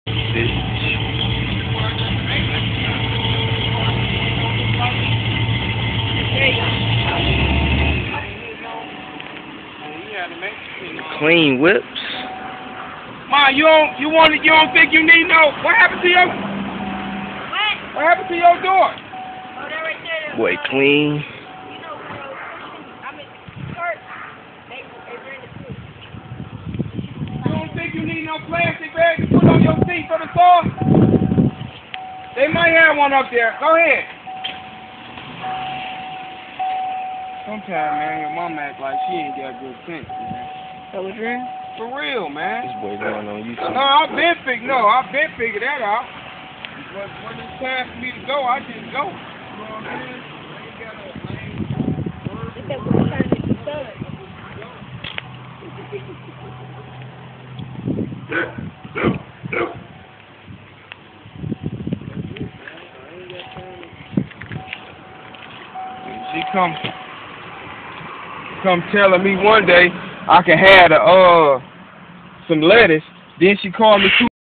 Clean whips. Ma, you don't think you need no? What happened to your? What happened to your door? Oh, that right there. Boy, clean. You know, I mean, skirt. They ran the food. You don't think you need no plastic bag to put on your seat for the store? They might have one up there. Go ahead. Sometimes, man, your mom act like she ain't got good sense, man. That was real? For real, man. This boy going on YouTube. No, I've been figured that out. But when it's time for me to go, I just go. You know what I'm saying? It's that we're trying to get the sun. She come telling me one day I can have some lettuce. Then she called me 2